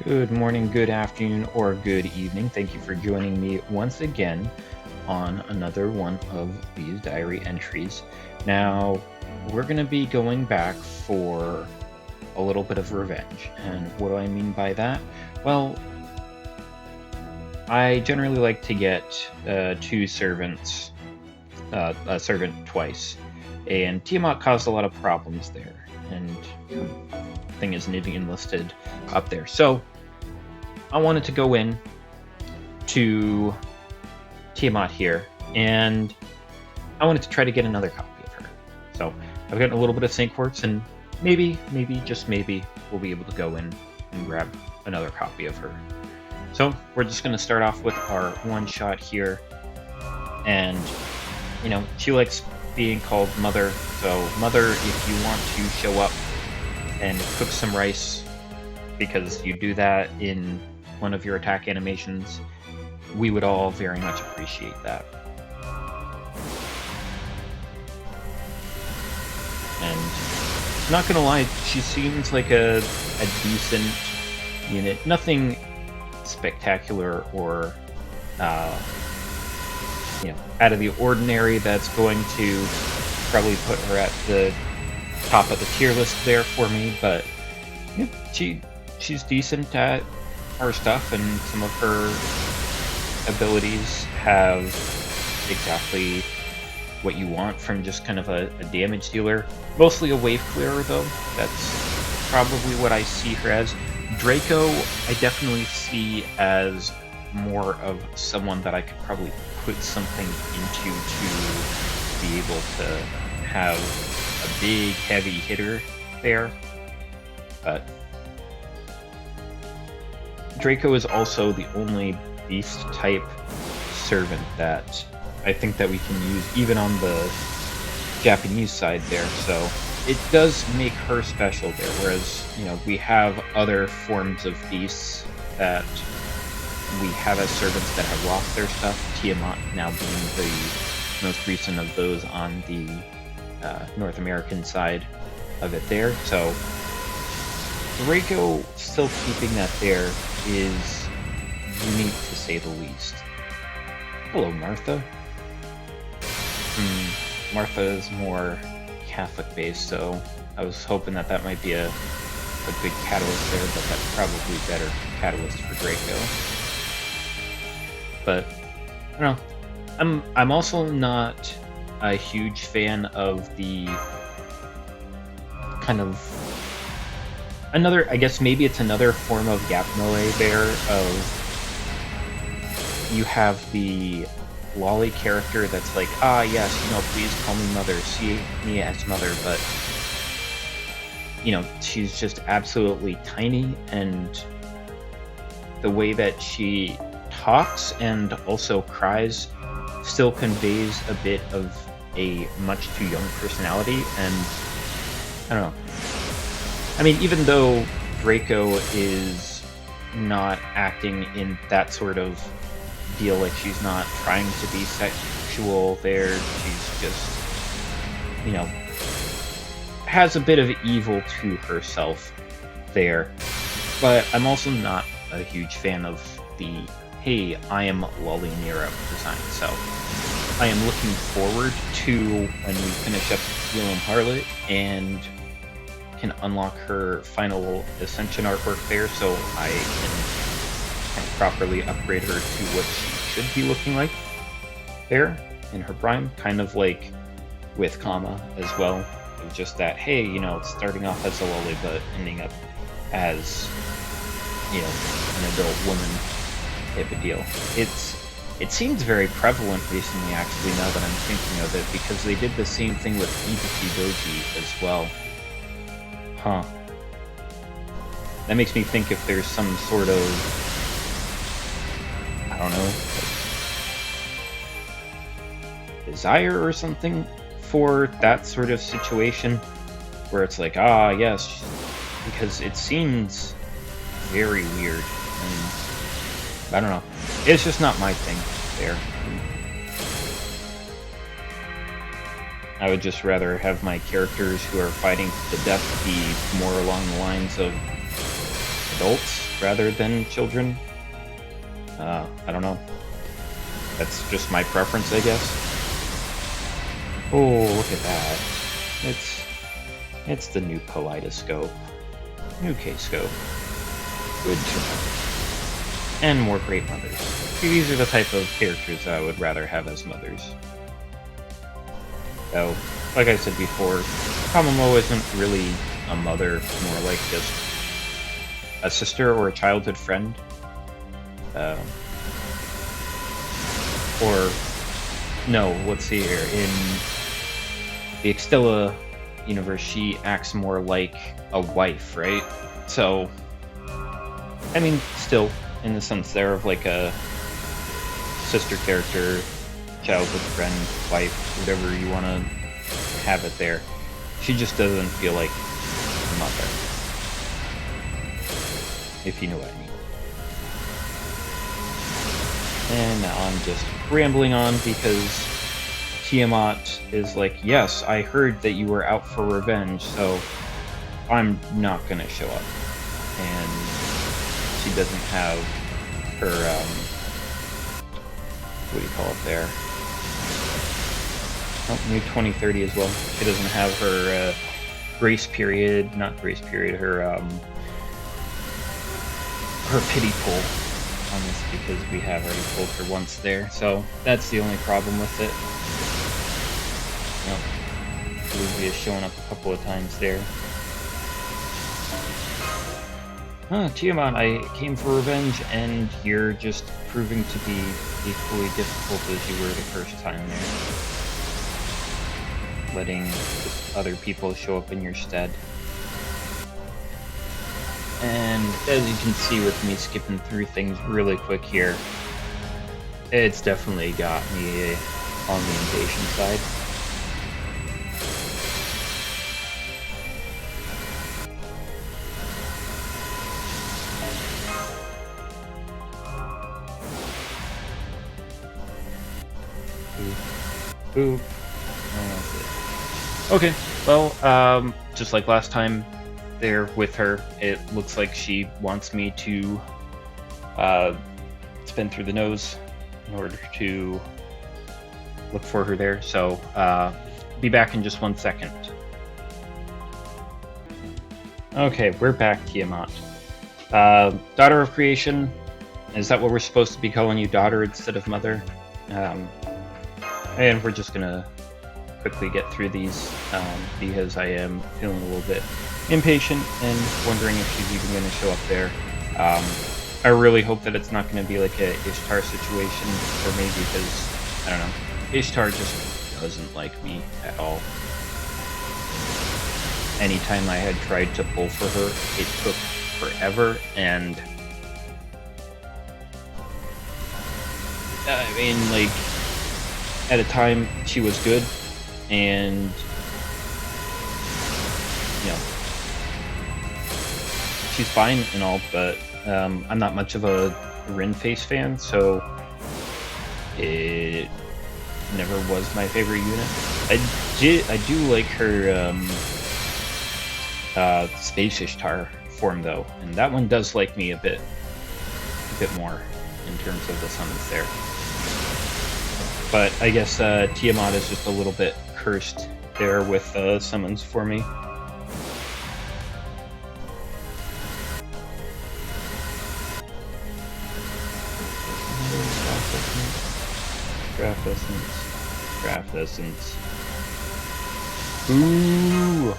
Good morning, good afternoon, or good evening. Thank you for joining me once again on another one of these diary entries. Now, we're going to be going back for a little bit of revenge. And what do I mean by that? Well, I generally like to get two servants, a servant twice. And Tiamat caused a lot of problems there. And thing isn't even enlisted up there. So I wanted to go in to Tiamat here, and I wanted to try to get another copy of her. So I've gotten a little bit of Saint Quartz, and maybe, just maybe, we'll be able to go in and grab another copy of her. So we're just going to start off with our one shot here, and she likes being called Mother. So Mother, if you want to show up and cook some rice, because you do that in one of your attack animations, we would all very much appreciate that. And not gonna lie, she seems like a decent unit. Nothing spectacular or out of the ordinary that's going to probably put her at the top of the tier list there for me, but yeah, she's decent at her stuff, and some of her abilities have exactly what you want from just kind of a damage dealer. Mostly a wave clearer though, that's probably what I see her as. Draco I definitely see as more of someone that I could probably put something into to be able to have a big heavy hitter there, but Draco is also the only beast type servant that I think that we can use even on the Japanese side there, so it does make her special there, whereas we have other forms of beasts that we have as servants that have lost their stuff, Tiamat now being the most recent of those on the North American side of it there. So Draco still keeping that there is unique to say the least. Hello, Martha. Martha is more Catholic based, so I was hoping that might be a good catalyst there, but that's probably better catalyst for Draco. But I don't know. I'm also not a huge fan of the kind of another, I guess maybe it's another form of gap melee there of you have the lolly character that's like, yes, please call me Mother, see me as Mother, but she's just absolutely tiny, and the way that she talks and also cries still conveys a bit of a much too young personality, and I don't know. I mean, even though Draco is not acting in that sort of deal, like she's not trying to be sexual there, she's just, has a bit of evil to herself there. But I'm also not a huge fan of the, hey, I am Lolly Nira design, so I am looking forward to when we finish up William Harlot and can unlock her final Ascension artwork there, so I can properly upgrade her to what she should be looking like there in her prime, kind of like with Kama as well. It's just that, hey, it's starting off as a lolly but ending up as an adult woman type of deal. It seems very prevalent recently, actually, now that I'm thinking of it, because they did the same thing with Ibuki Doji as well. Huh. That makes me think if there's some sort of, I don't know, desire or something for that sort of situation, where it's like, yes, because it seems very weird, and I don't know. It's just not my thing there. I would just rather have my characters who are fighting to the death be more along the lines of adults rather than children. I don't know. That's just my preference, I guess. Oh, look at that. It's the new kaleidoscope. New K-scope. Good to know. And more great mothers. See, these are the type of characters I would rather have as mothers. So, like I said before, Kamamo isn't really a mother, more like just a sister or a childhood friend. Or, no, let's see here. In the Extella universe, she acts more like a wife, right? So, I mean, still, in the sense there of like a sister character, childhood friend, wife, whatever you want to have it there. She just doesn't feel like a mother. If you know what I mean. And now I'm just rambling on because Tiamat is like, yes, I heard that you were out for revenge, so I'm not gonna show up. And she doesn't have her, what do you call it there? Oh, new 2030 as well. She doesn't have her, grace period, not grace period, her pity pull on this, because we have already pulled her once there, so that's the only problem with it. Nope. Lucy has shown up a couple of times there. Tiamat, I came for revenge, and you're just proving to be equally difficult as you were the first time there. Letting just other people show up in your stead. And as you can see with me skipping through things really quick here, it's definitely got me on the impatient side. Boop. And that's it. Okay, well, just like last time there with her, it looks like she wants me to spin through the nose in order to look for her there, so be back in just 1 second. Okay, we're back, Tiamat. Daughter of Creation, is that what we're supposed to be calling you, daughter instead of mother? And we're just gonna quickly get through these because I am feeling a little bit impatient and wondering if she's even going to show up there. I really hope that it's not going to be like a Ishtar situation for me, because, I don't know, Ishtar just doesn't like me at all. Anytime I had tried to pull for her, it took forever, and I mean, like, at a time she was good, and you know, she's fine and all, but I'm not much of a Rin Face fan, so it never was my favorite unit. I do like her Space Ishtar form though, and that one does like me a bit more in terms of the summons there. But I guess Tiamat is just a little bit cursed there with summons for me. Craft Essence. Craft Essence. Boo!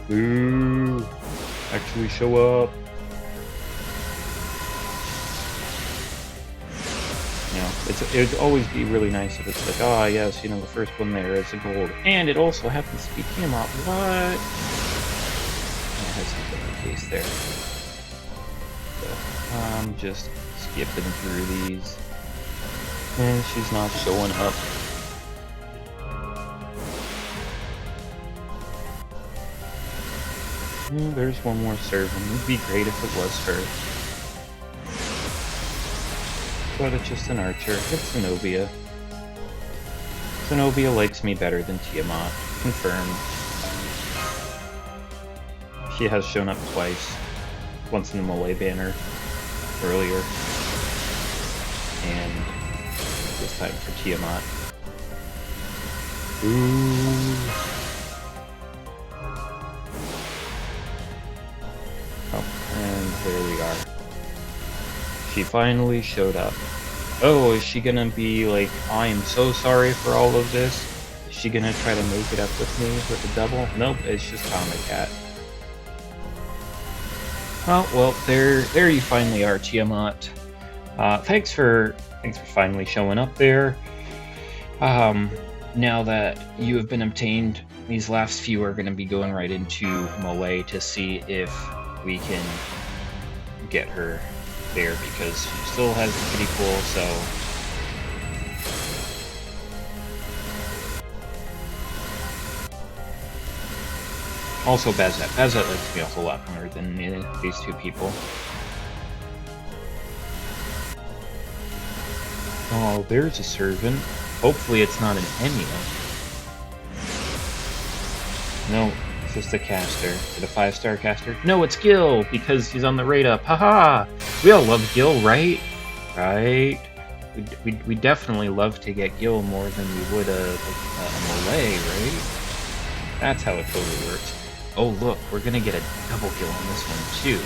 Boo! Actually show up. You know, it would always be really nice if it's like, ah, yes, you know, the first one there is a gold, and it also happens to be Tiamat. What? That hasn't been the case there. So, I'm just skipping through these, and she's not showing up. There's one more servant. It'd be great if it was her. But it's just an archer. It's Zenobia. Zenobia likes me better than Tiamat. Confirmed. She has shown up twice. Once in the Malay banner, earlier. And this time for Tiamat. Ooh. Oh, and there we are. She finally showed up. Oh, is she gonna be like, I am so sorry for all of this? Is she gonna try to make it up with me with a double? Nope, it's just Cat. Oh, well, there you finally are, Tiamat. Thanks for finally showing up there. Now that you have been obtained, these last few are going to be going right into Malay to see if we can get her there, because she still has the kitty pool, so... Also Bazet. Bazet likes me a whole lot more than these two people. Oh, there's a servant. Hopefully it's not an Emia. No, it's just a caster. Is it a 5-star caster? No, it's Gil, because he's on the rate up. Haha! We all love Gil, right? Right? We definitely love to get Gil more than we would a Malay, right? That's how it totally works. Oh look, we're gonna get a double Gil on this one too.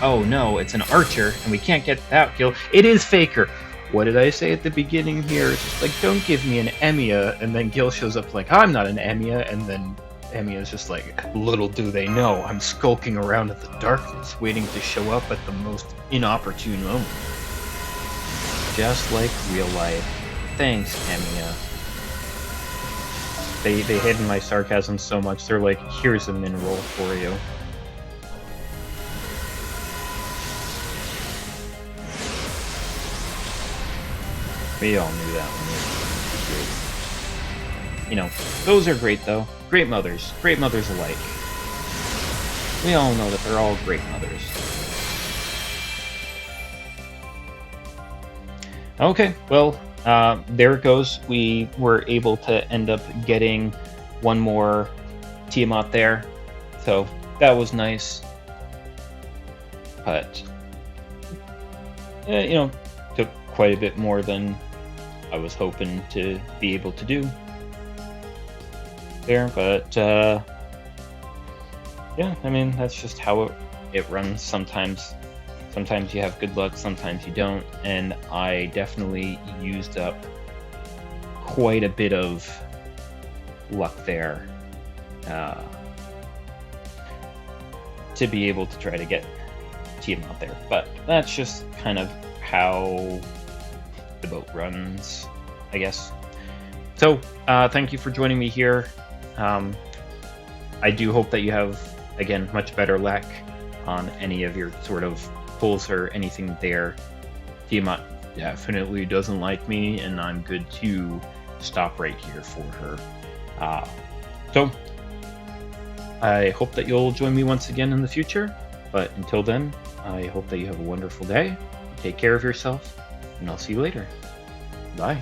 Oh no, it's an archer, and we can't get that Gil. It is Faker! What did I say at the beginning here? It's just like, don't give me an Emia, and then Gil shows up like, I'm not an Emia, and then Emia's just like, little do they know, I'm skulking around at the darkness, waiting to show up at the most inopportune moment. Just like real life. Thanks, Emia. They hid my sarcasm so much, they're like, here's a mineral for you. We all knew that one. You know, those are great though. Great mothers alike. We all know that they're all great mothers. Okay, well, there it goes. We were able to end up getting one more Tiamat there, so that was nice. But, you know, took quite a bit more than I was hoping to be able to do there, but yeah, I mean, that's just how it runs. Sometimes you have good luck, sometimes you don't, and I definitely used up quite a bit of luck there to be able to try to get Tiamat there, but that's just kind of how the boat runs, I guess. So, thank you for joining me here. I do hope that you have, again, much better luck on any of your sort of pulls or anything there. Tiamat definitely doesn't like me, and I'm good to stop right here for her. So, I hope that you'll join me once again in the future, but until then, I hope that you have a wonderful day. Take care of yourself, and I'll see you later. Bye.